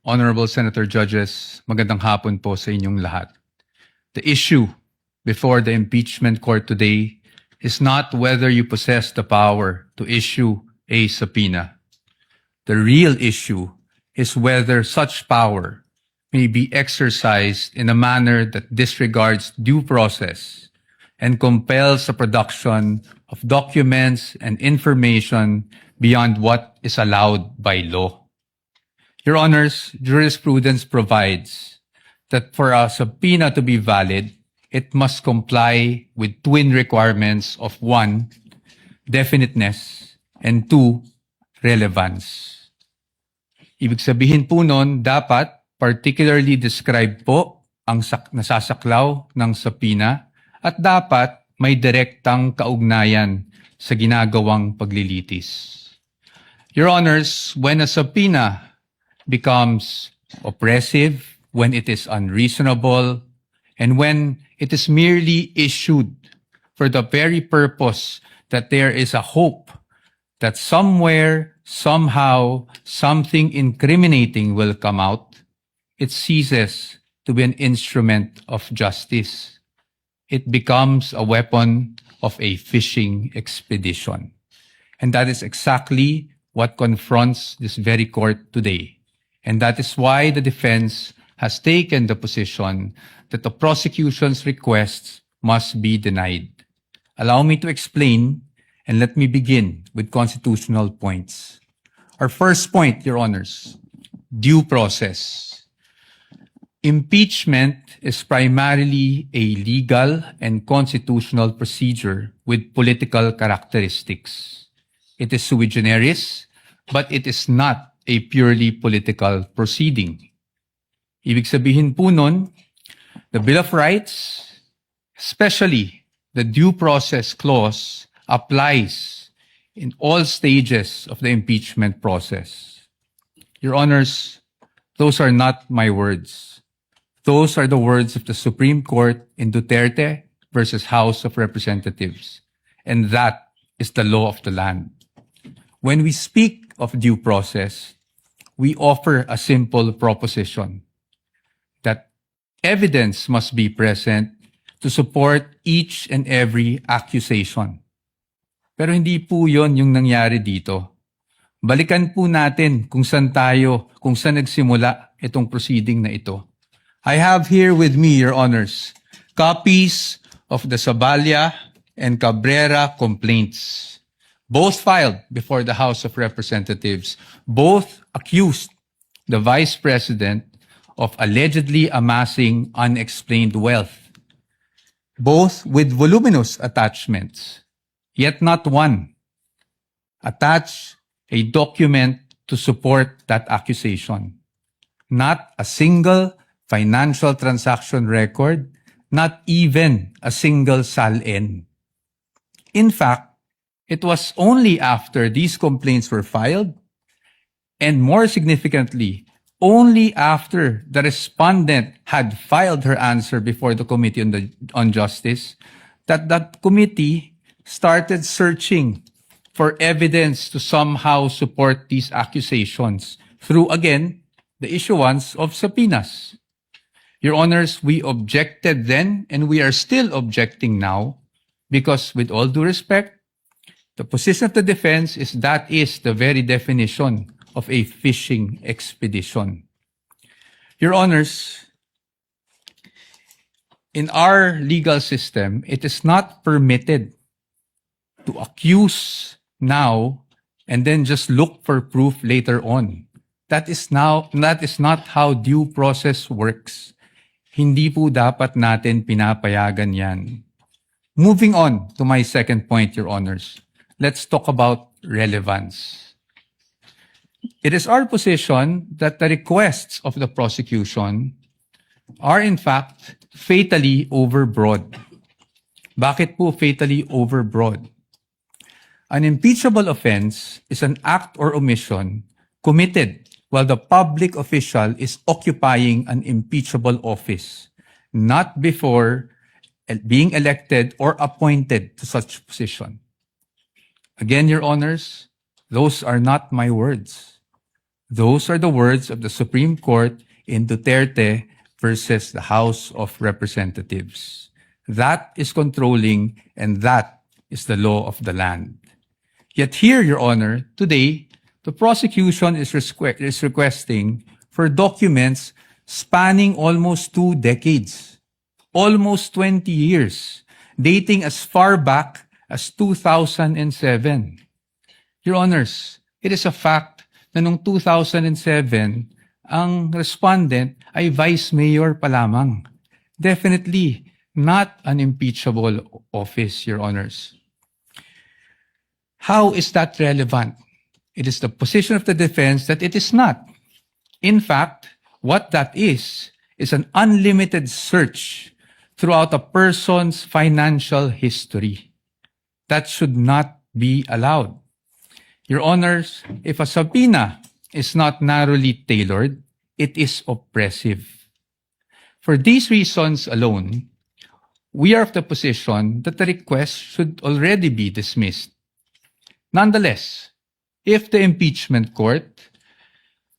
Honorable Senator Judges, magandang hapon po sa inyong lahat. The issue before the impeachment court today is not whether you possess the power to issue a subpoena. The real issue is whether such power may be exercised in a manner that disregards due process and compels the production of documents and information beyond what is allowed by law. Your Honors, jurisprudence provides that for a subpoena to be valid, it must comply with twin requirements of 1, definiteness, and 2, relevance. Ibig sabihin po nun, dapat particularly described po ang nasasaklaw ng subpoena at dapat may direktang kaugnayan sa ginagawang paglilitis. Your Honors, when a subpoena becomes oppressive, when it is unreasonable, and when it is merely issued for the very purpose that there is a hope that somewhere, somehow, something incriminating will come out, it ceases to be an instrument of justice. It becomes a weapon of a fishing expedition. And that is exactly what confronts this very court today. And that is why the defense has taken the position that the prosecution's requests must be denied. Allow me to explain, and let me begin with constitutional points. Our first point, Your Honors, due process. Impeachment is primarily a legal and constitutional procedure with political characteristics. It is sui generis, but it is not a purely political proceeding. Ibig sabihin po nun, the Bill of Rights, especially the due process clause, applies in all stages of the impeachment process. Your Honors, those are not my words. Those are the words of the Supreme Court in Duterte versus House of Representatives. And that is the law of the land. When we speak of due process, we offer a simple proposition that evidence must be present to support each and every accusation. Pero hindi po yon yung nangyari dito. Balikan po natin kung saan nagsimula itong proceeding na ito. I have here with me, Your Honors, copies of the Saballa and Cabrera complaints. Both filed before the House of Representatives. Both accused the Vice President of allegedly amassing unexplained wealth. Both with voluminous attachments, yet not one attached a document to support that accusation. Not a single financial transaction record, not even a single SALN. In fact, it was only after these complaints were filed, and more significantly, only after the respondent had filed her answer before the Committee on Justice, that committee started searching for evidence to somehow support these accusations through, again, the issuance of subpoenas. Your Honors, we objected then, and we are still objecting now, because with all due respect, the position of the defense is that is the very definition of a fishing expedition. Your Honors, in our legal system, it is not permitted to accuse now and then just look for proof later on. That is not how due process works. Hindi po dapat natin pinapayagan yan. Moving on to my second point, Your Honors. Let's talk about relevance. It is our position that the requests of the prosecution are in fact fatally overbroad. Bakit po fatally overbroad? An impeachable offense is an act or omission committed while the public official is occupying an impeachable office, not before being elected or appointed to such position. Again, Your Honors, those are not my words. Those are the words of the Supreme Court in Duterte versus the House of Representatives. That is controlling, and that is the law of the land. Yet here, Your Honor, today, the prosecution is requesting for documents spanning almost 2 decades, almost 20 years, dating as far back as 2007. Your Honors, it is a fact na noong 2007, ang respondent ay vice mayor pa lamang. Definitely not an impeachable office, Your Honors. How is that relevant? It is the position of the defense that it is not. In fact, what that is an unlimited search throughout a person's financial history. That should not be allowed. Your Honors, if a subpoena is not narrowly tailored, it is oppressive. For these reasons alone, we are of the position that the request should already be dismissed. Nonetheless, if the impeachment court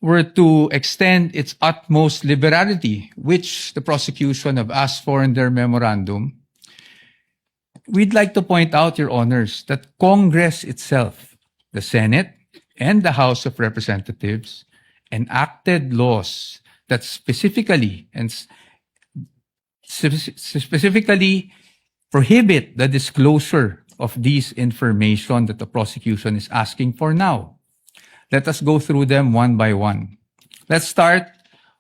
were to extend its utmost liberality, which the prosecution have asked for in their memorandum, we'd like to point out, Your Honors, that Congress itself, the Senate and the House of Representatives, enacted laws that specifically prohibit the disclosure of these information that the prosecution is asking for now. Let us go through them one by one. Let's start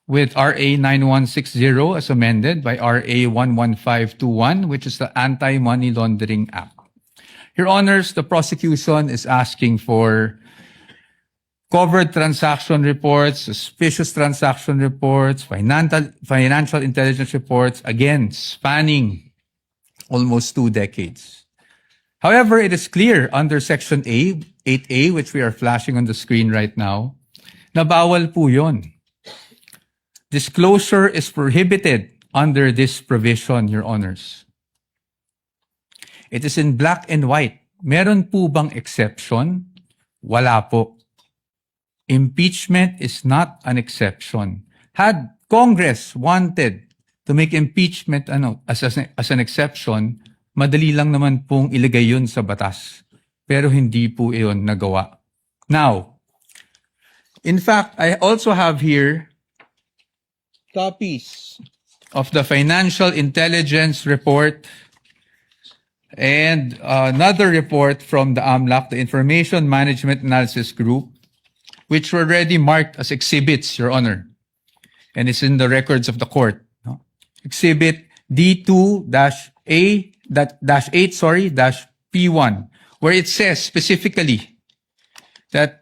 with RA 9160 as amended by RA 11521, which is the Anti-Money Laundering Act. Your Honors, the prosecution is asking for covered transaction reports, suspicious transaction reports, financial intelligence reports, again, spanning almost 2 decades. However, it is clear under Section 8A, which we are flashing on the screen right now, na bawal po yun. Disclosure is prohibited under this provision, Your Honors. It is in black and white. Meron po bang exception? Wala po. Impeachment is not an exception. Had Congress wanted to make impeachment as an exception, madali lang naman pong ilagay yun sa batas. Pero hindi po iyon nagawa. Now, in fact, I also have here copies of the Financial Intelligence Report and another report from the AMLAC, the Information Management Analysis Group, which were already marked as exhibits, Your Honor. And it's in the records of the court. No? Exhibit D2-8-P1, where it says specifically that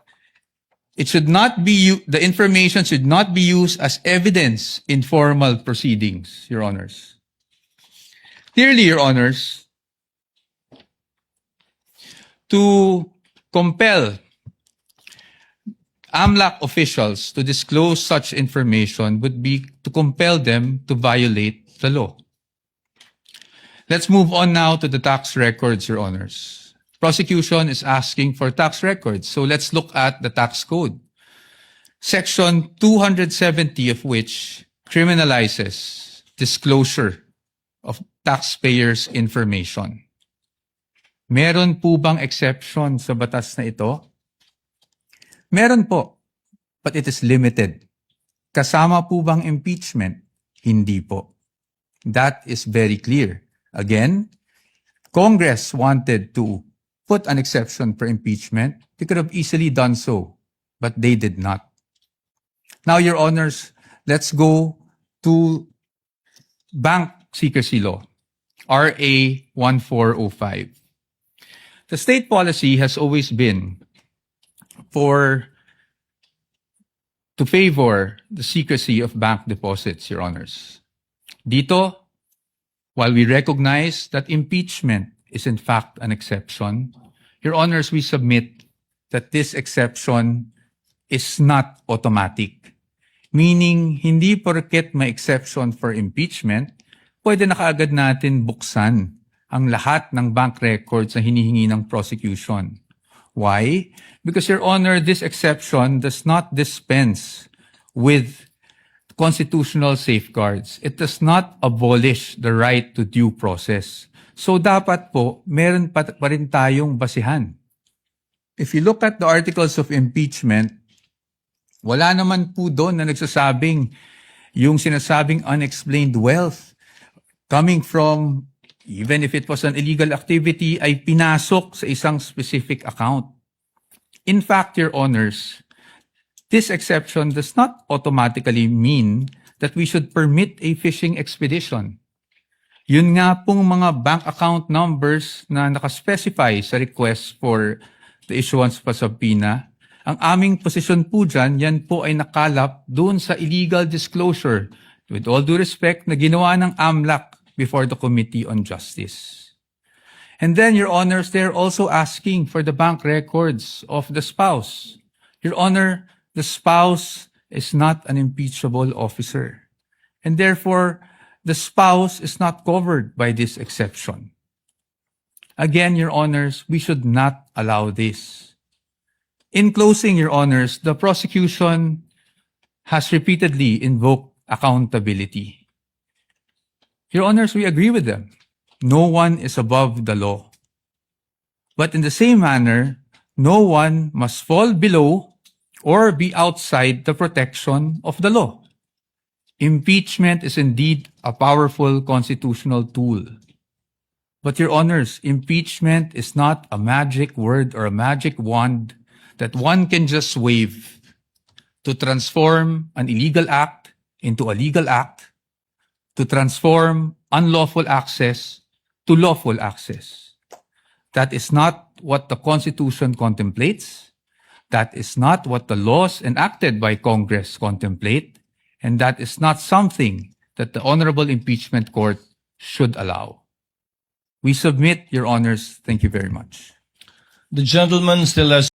it should not be the information should not be used as evidence in formal proceedings, Your Honors. Clearly, Your Honors, to compel AMLAC officials to disclose such information would be to compel them to violate the law. Let's move on now to the tax records, Your Honors. Prosecution is asking for tax records, so let's look at the tax code. Section 270 of which criminalizes disclosure of taxpayers' information. Meron po bang exception sa batas na ito? Meron po, but it is limited. Kasama po bang impeachment? Hindi po. That is very clear. Again, Congress wanted to put an exception for impeachment. They could have easily done so, but they did not. Now, Your Honors, let's go to Bank Secrecy Law, RA 1405. The state policy has always been to favor the secrecy of bank deposits, Your Honors. Dito, while we recognize that impeachment is in fact an exception, Your Honors, we submit that this exception is not automatic. Meaning, hindi porket may exception for impeachment, pwede na kaagad natin buksan ang lahat ng bank records na hinihingi ng prosecution. Why? Because, Your Honor, this exception does not dispense with constitutional safeguards. It does not abolish the right to due process. So dapat po, meron pa rin tayong basihan. If you look at the articles of impeachment, wala naman po doon na nagsasabing yung sinasabing unexplained wealth coming from, even if it was an illegal activity, ay pinasok sa isang specific account. In fact, Your Honors, this exception does not automatically mean that we should permit a fishing expedition. Yun nga pong mga bank account numbers na nakaspecify sa request for the issuance of a subpoena, ang aming posisyon po dyan, yan po ay nakalap doon sa illegal disclosure, with all due respect, na ginawa ng AMLAC before the Committee on Justice. And then, Your Honors, they're also asking for the bank records of the spouse. Your Honor, the spouse is not an impeachable officer. And therefore, the spouse is not covered by this exception. Again, Your Honors, we should not allow this. In closing, Your Honors, the prosecution has repeatedly invoked accountability. Your Honors, we agree with them. No one is above the law. But in the same manner, no one must fall below or be outside the protection of the law. Impeachment is indeed a powerful constitutional tool. But Your Honors, impeachment is not a magic word or a magic wand that one can just wave to transform an illegal act into a legal act, to transform unlawful access to lawful access. That is not what the Constitution contemplates. That is not what the laws enacted by Congress contemplate. And that is not something that the Honorable Impeachment Court should allow. We submit, Your Honors. Thank you very much. The gentleman still has